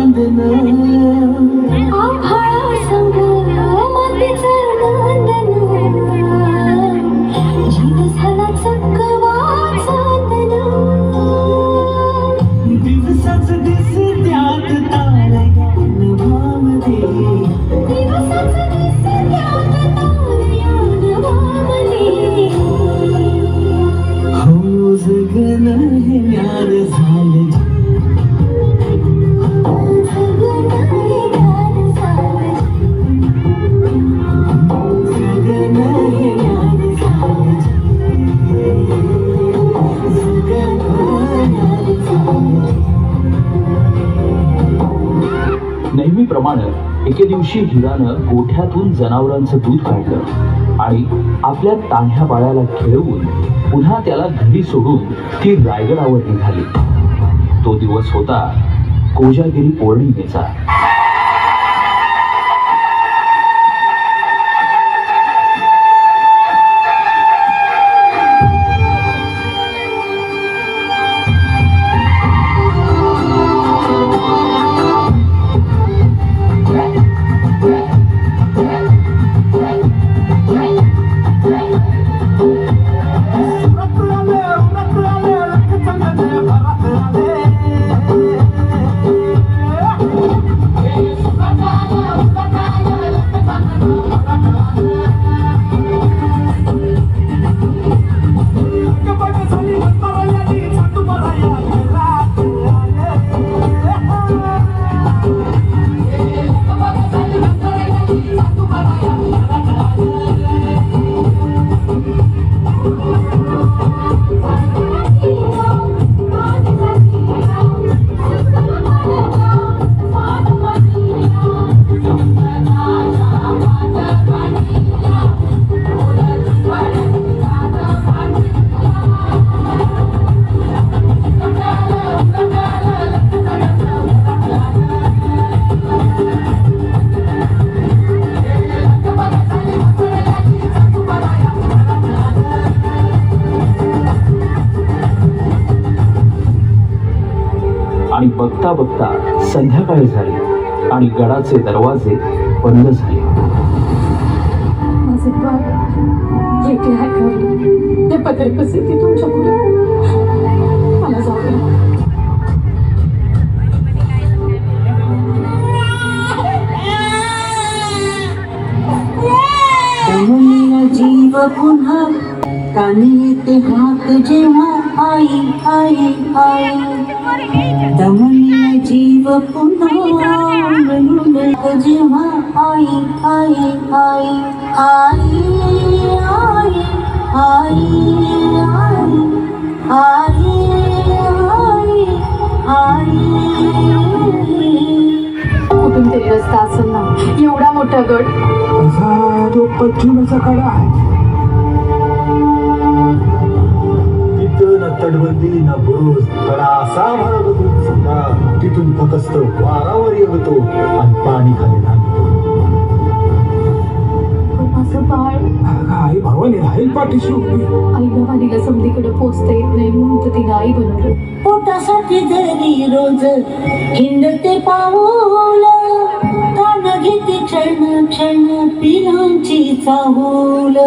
चांदन आभाळा संग मातीचं नंदन जीव झाला चकवा चांदन दिवसाच दिसत्यात तारयान भामरे दिवसाच दिसत्यात तारयान भामरे हो जगन हे न्यार झालं नेहमीप्रमाणे एके दिवशी हिरानं गोठ्यातून जनावरांचं दूध काढलं आणि आपल्या तान्ह्या बाळाला खेळवून पुन्हा त्याला घरी सोडून ती रायगडावर निघाली. तो दिवस होता कोजागिरी पौर्णिमेचा. आणि बघता बघता संध्याकाळ झाली आणि गडाचे दरवाजे बंद झाले. माझे बाळ एकले हटवले ते पत्र कसे ते तुमच्या पुढे मला जाऊ द्या. दमनीला जीव पुन्हा कानी येते हाक जेव्हा आई आई आई दमनीला जीव पुन्हा म्हणून जेव्हा आई आई आई आई आई आई आई आई कुठून तरी रस्ता असेल ना एवढा मोठा गड असा तो पश्चिमेचा कडा आहे. तिथं ना तटबंदी ना बुरुज कडा असा मारत होतो सुद्धा तिथून फक्त वारावर येतो आणि पाणी खाली नांदतो. असं बाळ आई भावाने राहील पाठीशी उभी. आई भवानीला समधीकडे पोचता येत नाही म्हणून तर तिने आई बनवलं. पोटासाठी जरी रोज हिंडते पाऊल तान घेते क्षण क्षण पिलांची चाहूल